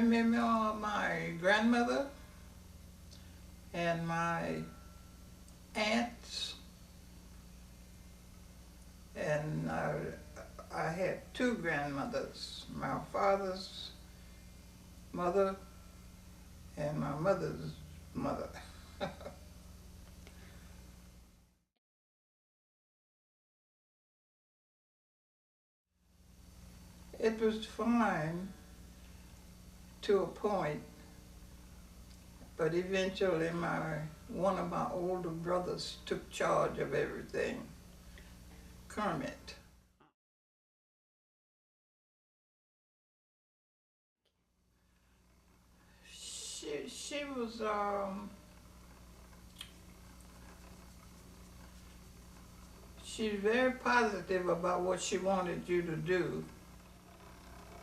remember my grandmother and my aunts, and I had two grandmothers, my father's mother and my mother's mother. It was fine to a point, but eventually one of my older brothers took charge of everything, Kermit. She was she's very positive about what she wanted you to do.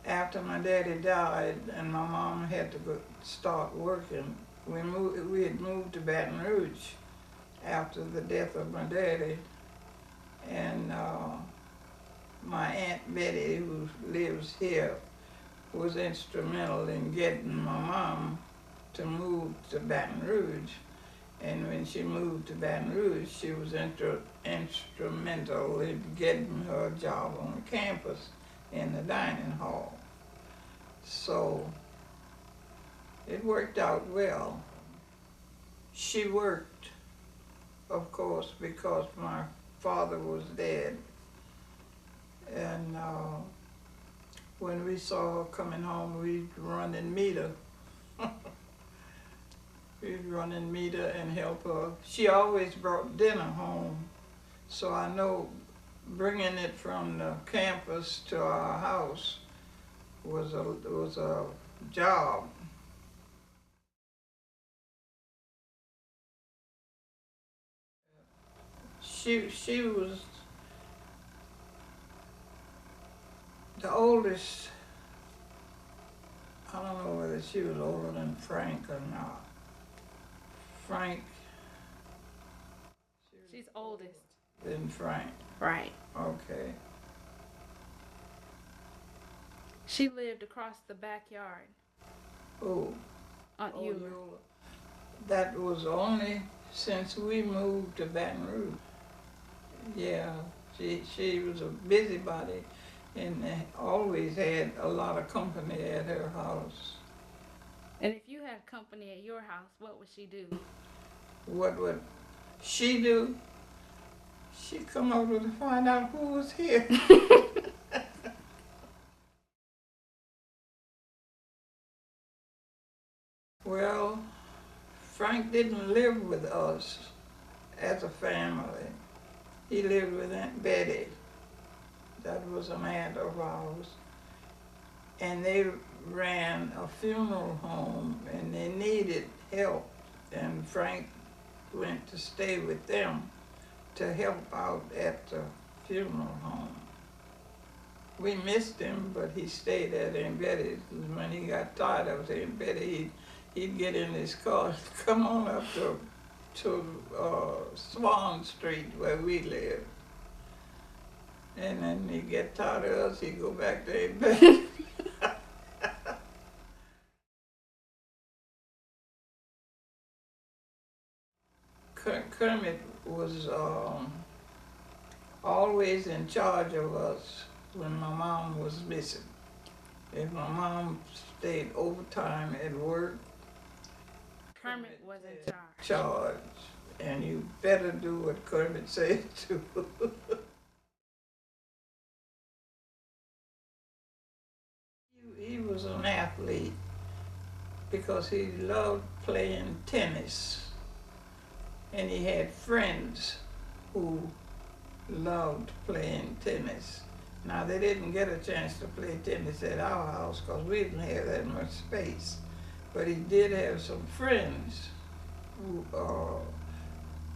After my daddy died and my mom had to go start working, we had moved to Baton Rouge after the death of my daddy, and my Aunt Betty, who lives here, was instrumental in getting my mom to move to Baton Rouge. And when she moved to Baton Rouge, she was instrumental in getting her a job on the campus in the dining hall. So it worked out well. She worked, of course, because my father was dead. And when we saw her coming home, we'd run and meet her. We'd run and meet her and help her. She always brought dinner home, so I know bringing it from the campus to our house was a job. She was the oldest. I don't know whether she was older than Frank or not. Frank. She's oldest. Than Frank. Right. Okay. She lived across the backyard. Oh. Aunt Eula. That was only since we moved to Baton Rouge. Yeah, she was a busybody and always had a lot of company at her house. And if you had company at your house, what would she do? What would she do? She'd come over to find out who was here. Well, Frank didn't live with us as a family. He lived with Aunt Betty. That was an aunt of ours. And they ran a funeral home and they needed help. And Frank went to stay with them to help out at the funeral home. We missed him, but he stayed at Aunt Betty's. When he got tired of Aunt Betty, he'd get in his car and come on up to Swan Street where we live. And then he'd get tired of us, he'd go back to Aunt Betty. Kermit was always in charge of us when my mom was missing. If my mom stayed overtime at work, Kermit was in charge. And you better do what Kermit said to. He was an athlete because he loved playing tennis, and he had friends who loved playing tennis. Now, they didn't get a chance to play tennis at our house because we didn't have that much space, but he did have some friends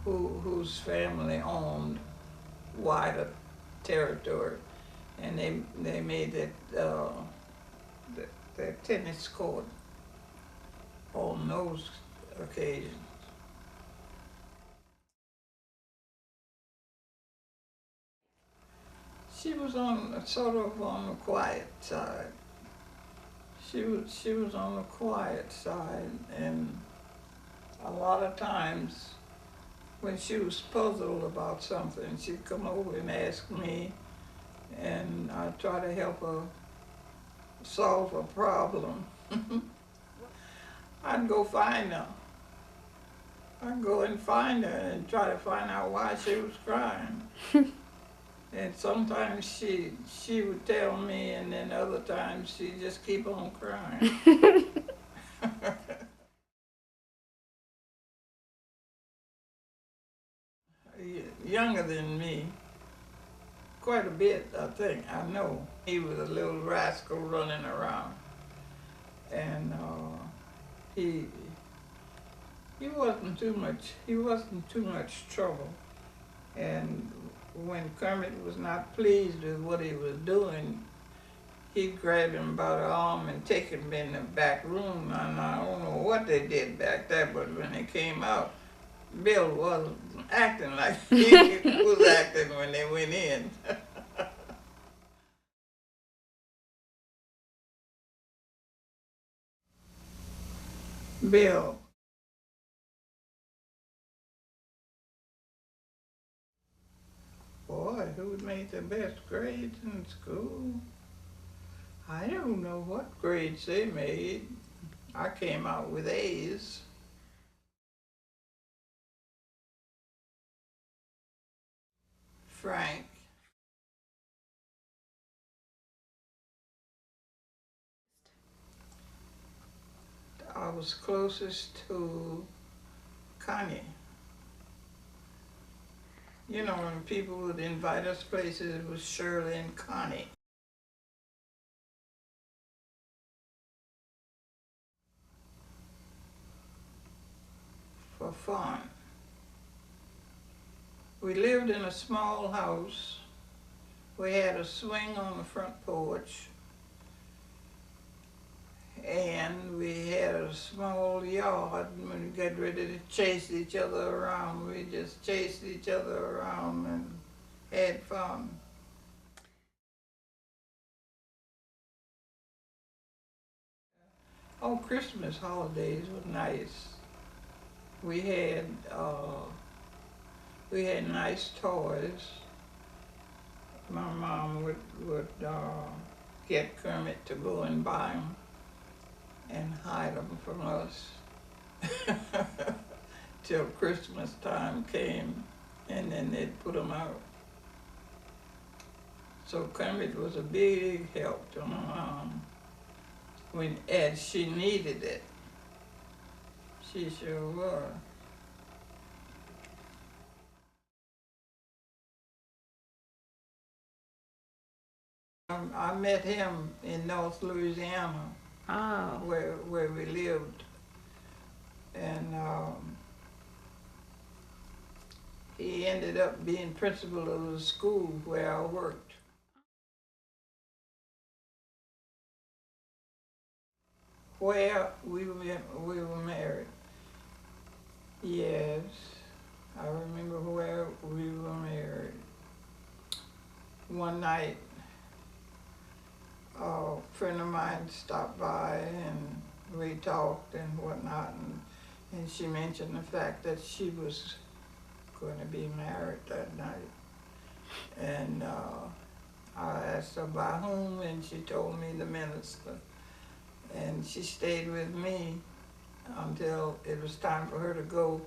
whose family owned wider territory, and they made that tennis court on those occasions. She was sort of on the quiet side. She was on the quiet side, and a lot of times when she was puzzled about something, she'd come over and ask me, and I'd try to help her solve a problem. I'd go find her. I'd go and find her and try to find out why she was crying. And sometimes she would tell me, and then other times she'd just keep on crying. Younger than me, quite a bit, I think. I know he was a little rascal running around, and he wasn't too much trouble. And when Kermit was not pleased with what he was doing, he'd grab him by the arm and take him in the back room. And I don't know what they did back there, but when they came out, Bill wasn't acting like he was acting when they went in. Bill. Boy, who made the best grades in school? I don't know what grades they made. I came out with A's. Frank. I was closest to Connie. You know, when people would invite us places, it was Sherley and Connie. For fun. We lived in a small house. We had a swing on the front porch, and we had a small yard. When we got ready to chase each other around, we just chased each other around and had fun. Oh, Christmas holidays were nice. We had nice toys. My mom would get Kermit to go and buy them and hide them from us till Christmas time came, and then they'd put them out. So Kermit was a big help to my mom as she needed it. She sure was. I met him in North Louisiana. Oh. Where we lived, and he ended up being principal of the school where I worked. Where we were married. Yes, I remember where we were married. One night, a friend of mine stopped by and we talked and whatnot, and she mentioned the fact that she was going to be married that night. And I asked her by whom, and she told me the minister. And she stayed with me until it was time for her to go.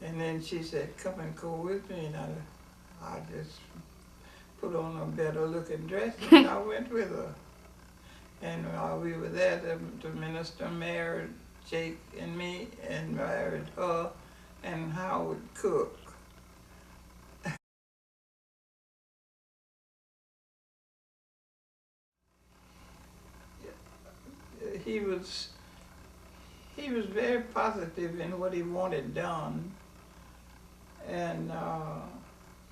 And then she said, "Come and go with me." And I just put on a better looking dress and I went with her. And while we were there, the minister married Jake and me and married her and Howard Cook. He was very positive in what he wanted done, and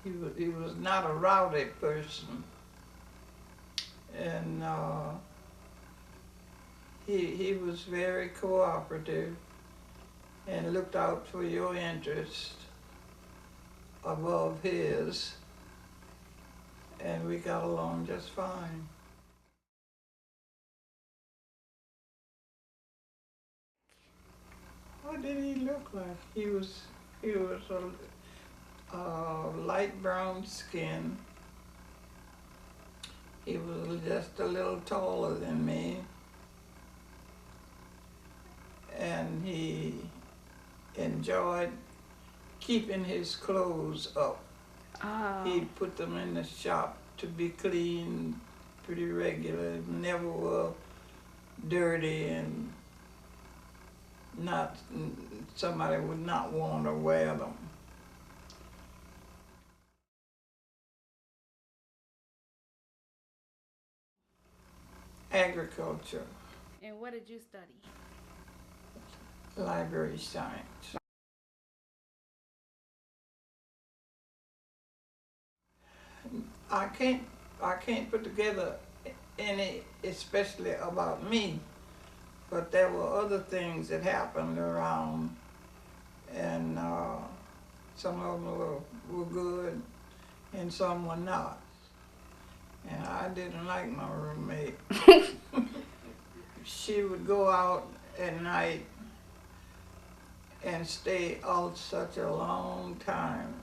he was not a rowdy person, and he was very cooperative and looked out for your interest above his, and we got along just fine. What did he look like? He was a light brown skin. He was just a little taller than me, and he enjoyed keeping his clothes up. Oh. He put them in the shop to be clean pretty regular, never were dirty, and not somebody would not want to wear them. Agriculture, And what did you study? library science. I can't put together any especially about me, but there were other things that happened around, and some of them were good and some were not. And I didn't like my roommate. She would go out at night and stay out such a long time.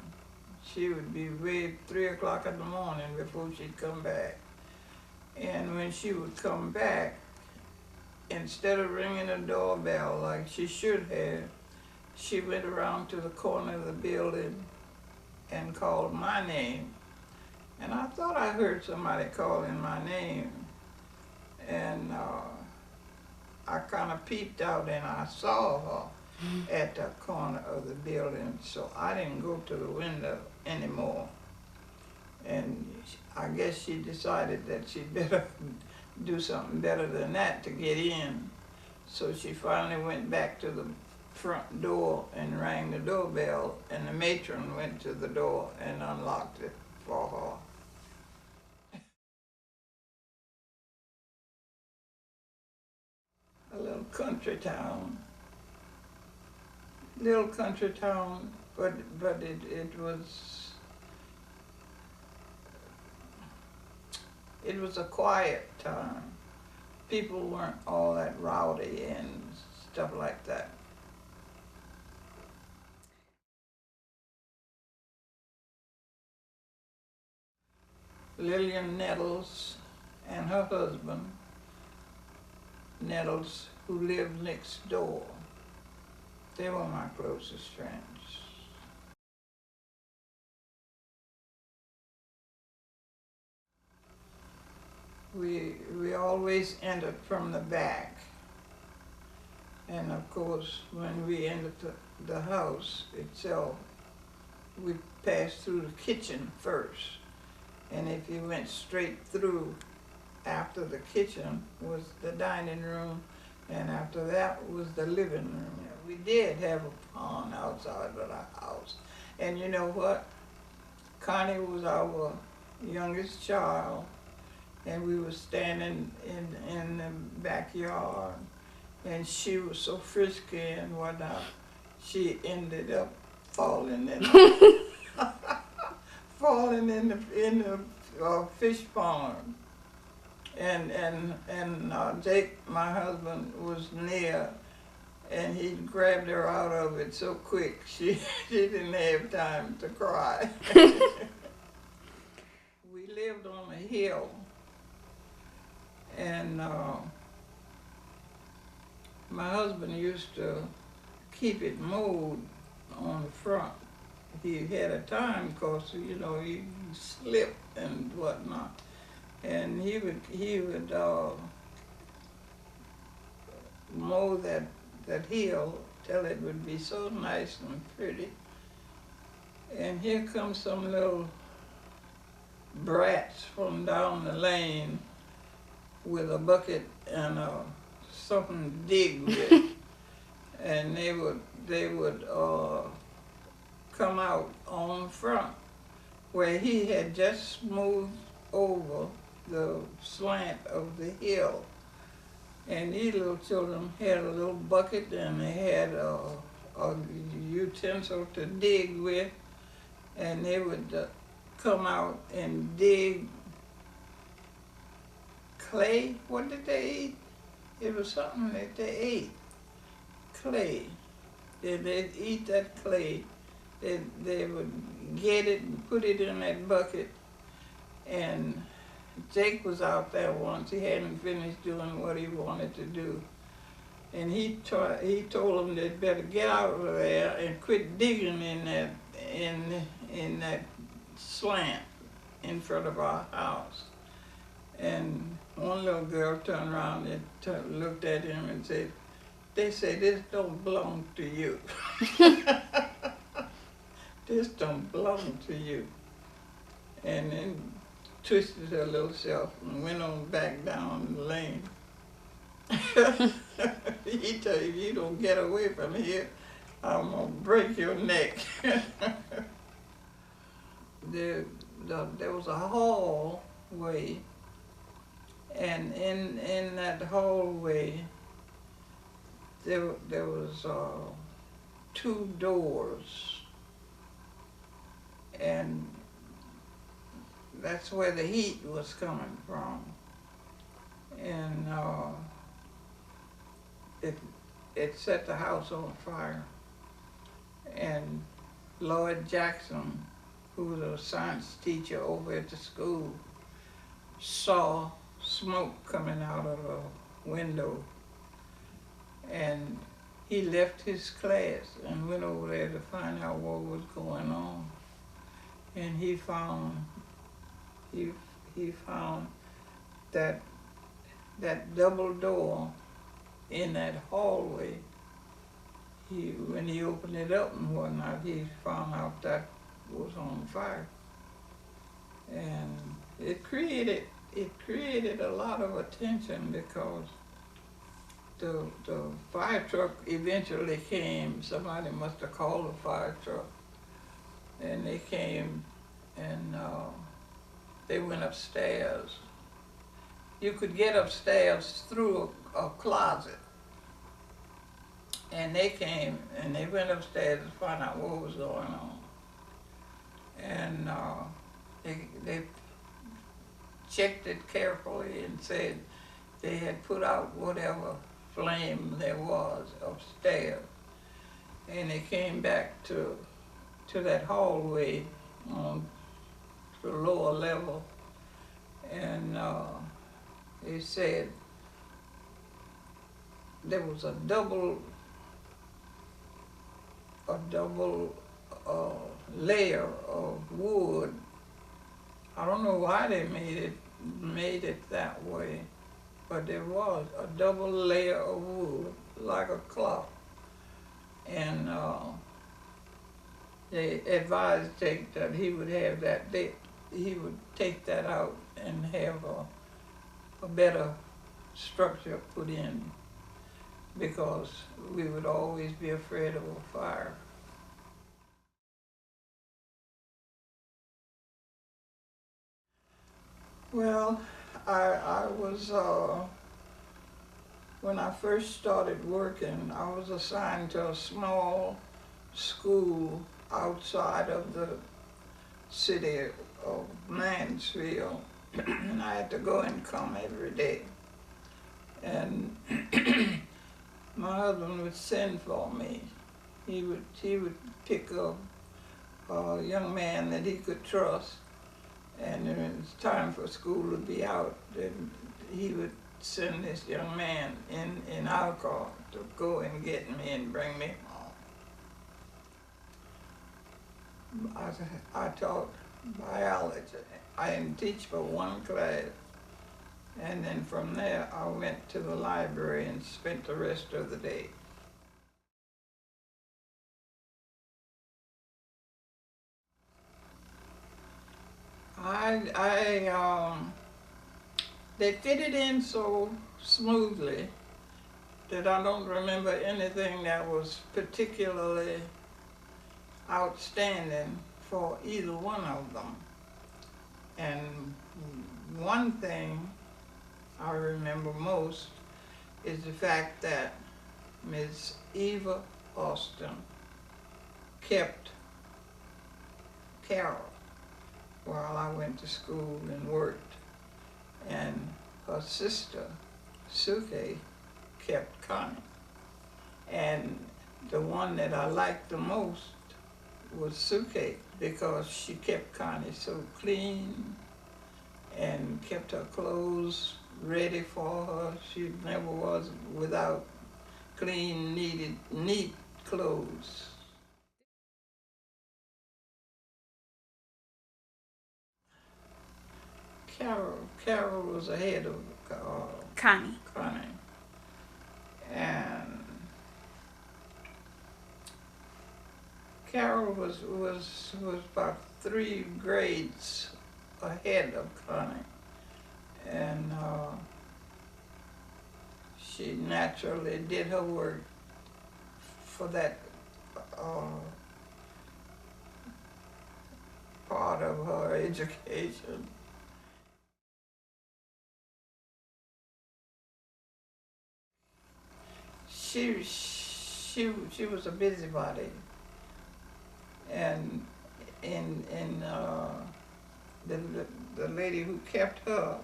She would be way 3 o'clock in the morning before she'd come back. And when she would come back, instead of ringing the doorbell like she should have, she went around to the corner of the building and called my name. And I thought I heard somebody calling my name. And I kind of peeped out and I saw her at the corner of the building, so I didn't go to the window anymore. And I guess she decided that she'd better do something better than that to get in. So she finally went back to the front door and rang the doorbell, and the matron went to the door and unlocked it for her. A little country town, but it was a quiet town. People weren't all that rowdy and stuff like that. Lillian Nettles and her husband, Nettles, who lived next door. They were my closest friends. We always entered from the back. And of course, when we entered the house itself, we passed through the kitchen first. And if you went straight through, after the kitchen was the dining room, and after that was the living room. We did have a pond outside of our house. And you know what? Connie was our youngest child, and we were standing in the backyard, and she was so frisky and whatnot, she ended up falling in falling in the fish pond. And Jake, my husband, was near, and he grabbed her out of it so quick she didn't have time to cry. We lived on a hill, and my husband used to keep it mowed on the front. He had a time, because you know he slipped and whatnot. And he would mow that hill till it would be so nice and pretty. And here comes some little brats from down the lane with a bucket and something to dig with. And they would come out on the front where he had just smoothed over the slant of the hill. And these little children had a little bucket, and they had a utensil to dig with, and they would come out and dig clay. What did they eat? It was something that they ate. Clay. They'd eat that clay. They would get it and put it in that bucket. And Jake was out there once. He hadn't finished doing what he wanted to do. And he told them they'd better get out of there and quit digging in that slant in front of our house. And one little girl turned around and looked at him and said, "They say this don't belong to you." This don't belong to you. And then twisted her little self and went on back down the lane. He tell you, if you don't get away from here, I'm gonna break your neck. There was a hallway, and in that hallway there was 2 doors, and that's where the heat was coming from. And it set the house on fire. And Lloyd Jackson, who was a science teacher over at the school, saw smoke coming out of a window. And he left his class and went over there to find out what was going on. And he found that double door in that hallway. When he opened it up and whatnot, he found out that was on fire. And it created a lot of attention because the fire truck eventually came. Somebody must have called the fire truck. And they came and they went upstairs. You could get upstairs through a closet. And they came and they went upstairs to find out what was going on. And they checked it carefully and said they had put out whatever flame there was upstairs. And they came back to that hallway on the lower level, and they said there was a double layer of wood. I don't know why they made it that way, but there was a double layer of wood, like a cloth. And they advised Jake that he would have that. He would take that out and have a better structure put in, because we would always be afraid of a fire. Well, I was, when I first started working, I was assigned to a small school outside of the city of Mansfield, and I had to go and come every day. And my husband would send for me. He would pick up a young man that he could trust, and when it was time for school to be out, then he would send this young man in our car to go and get me and bring me home. I taught biology. I didn't teach but one class. And then from there, I went to the library and spent the rest of the day. They fitted in so smoothly that I don't remember anything that was particularly outstanding for either one of them. And one thing I remember most is the fact that Ms. Eva Austin kept Carol while I went to school and worked, and her sister, Suke, kept Connie. And the one that I liked the most was Suke, because she kept Connie so clean and kept her clothes ready for her. She never was without clean, neat clothes. Carol was ahead of Connie. Connie, and Carol was about 3 grades ahead of Connie, and she naturally did her work for that part of her education. She was a busybody, and the lady who kept her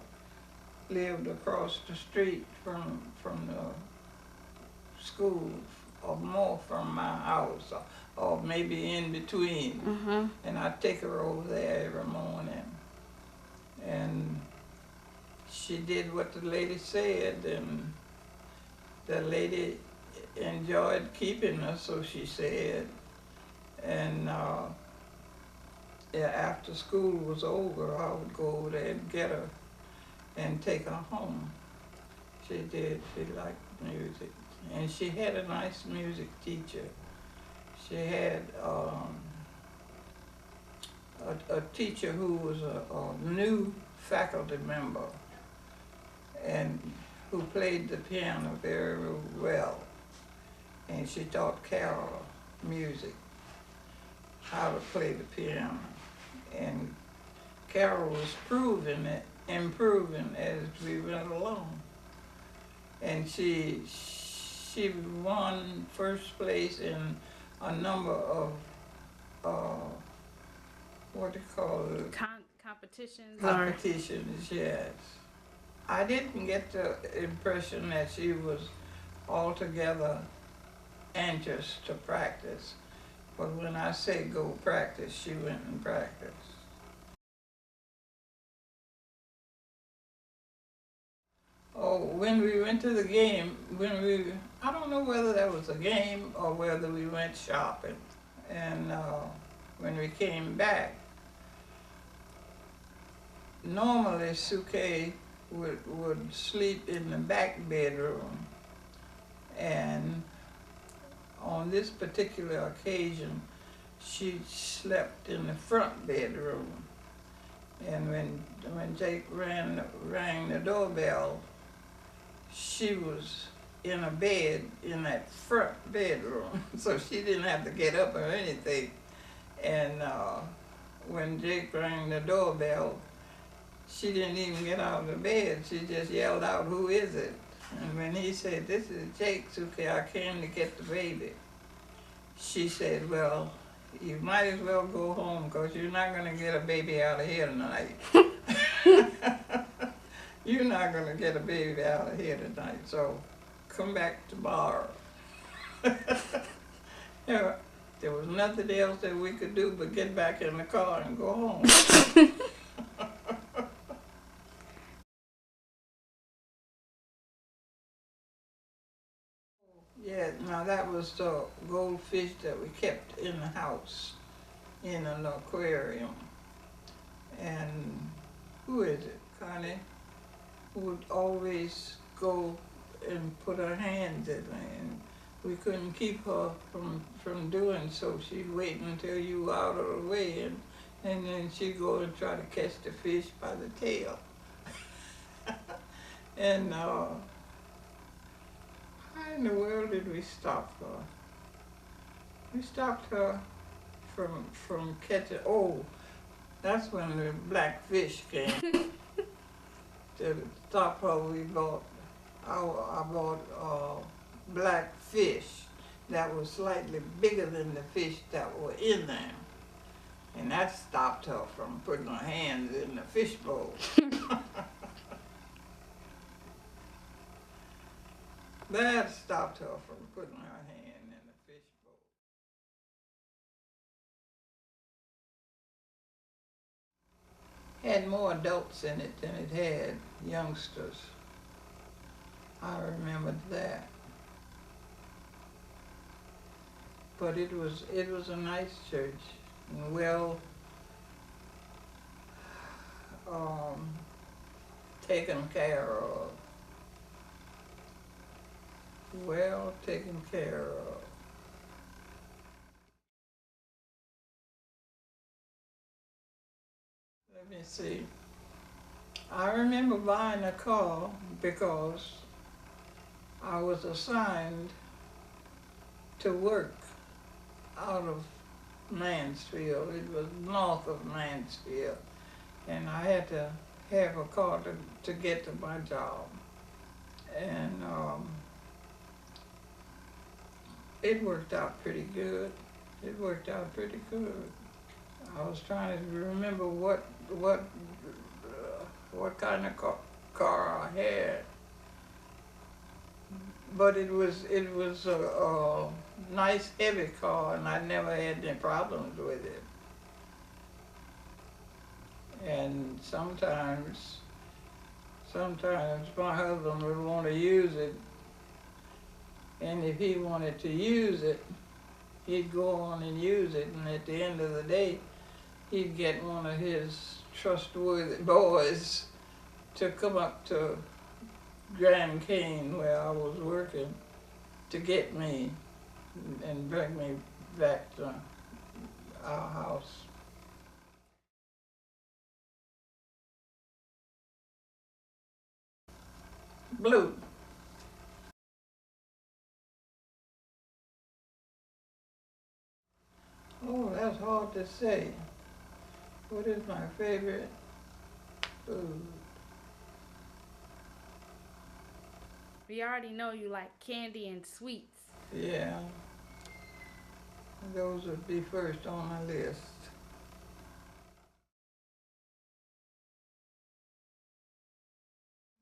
lived across the street from the school, or more from my house, or maybe in between. Mm-hmm. And I'd take her over there every morning, and she did what the lady said, and the lady enjoyed keeping her, so she said. And after school was over, I would go over there and get her and take her home. She did. She liked music, and she had a nice music teacher. She had a teacher who was a new faculty member and who played the piano very well. And she taught Carol music, how to play the piano. And Carol was improving as we went along. And she won first place in a number of what do you call it? Competitions. Competitions, yes. I didn't get the impression that she was altogether anxious to practice, but when I say go practice, she went and practiced. Oh, when we went to the game, I don't know whether that was a game or whether we went shopping, and when we came back, normally Suke would sleep in the back bedroom, and on this particular occasion, she slept in the front bedroom. And when Jake rang the doorbell, she was in a bed in that front bedroom, so she didn't have to get up or anything. And when Jake rang the doorbell, she didn't even get out of the bed. She just yelled out, "Who is it?" And when he said, "This is Jake, Suke, I came to get the baby," she said, "Well, you might as well go home, because you're not going to get a baby out of here tonight." You're not going to get a baby out of here tonight, so come back tomorrow. There was nothing else that we could do but get back in the car and go home. Yeah, now that was the goldfish that we kept in the house, in an aquarium. And who is it? Connie would always go and put her hands in there, and we couldn't keep her from doing so. She'd wait until you were out of the way, and then she'd go and try to catch the fish by the tail. And how in the world did we stop her? We stopped her from catching, that's when the black fish came. To stop her, I bought black fish that was slightly bigger than the fish that were in there. And that stopped her from putting her hands in the fish bowl. That stopped her from putting her hand in the fish bowl. had more adults in it than it had youngsters. I remembered that. But it was a nice church, and well taken care of. Well taken care of. Let me see. I remember buying a car because I was assigned to work out of Mansfield. It was north of Mansfield. And I had to have a car to get to my job. And it worked out pretty good. It worked out pretty good. I was trying to remember what kind of car I had, but it was a nice heavy car, and I never had any problems with it. And sometimes my husband would want to use it, and if he wanted to use it, he'd go on and use it, and at the end of the day, he'd get one of his trustworthy boys to come up to Grand Cane, where I was working, to get me and bring me back to our house. Blue. Oh, that's hard to say. What is my favorite food? We already know you like candy and sweets. Yeah, those would be first on my list.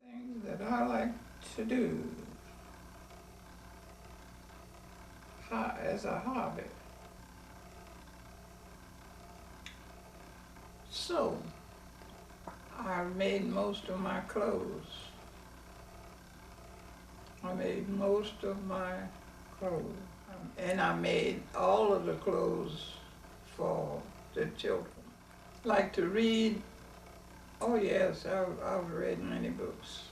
Things that I like to do as a hobby. So, I made most of my clothes. I made most of my clothes. And I made all of the clothes for the children. Like to read? Oh yes, I've read many books.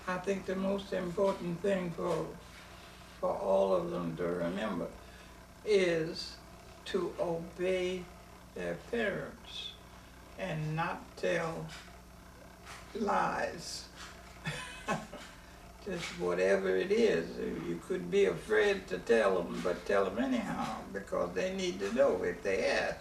I think the most important thing for all of them to remember is to obey their parents and not tell lies. Just whatever it is, you could be afraid to tell them, but tell them anyhow, because they need to know if they ask.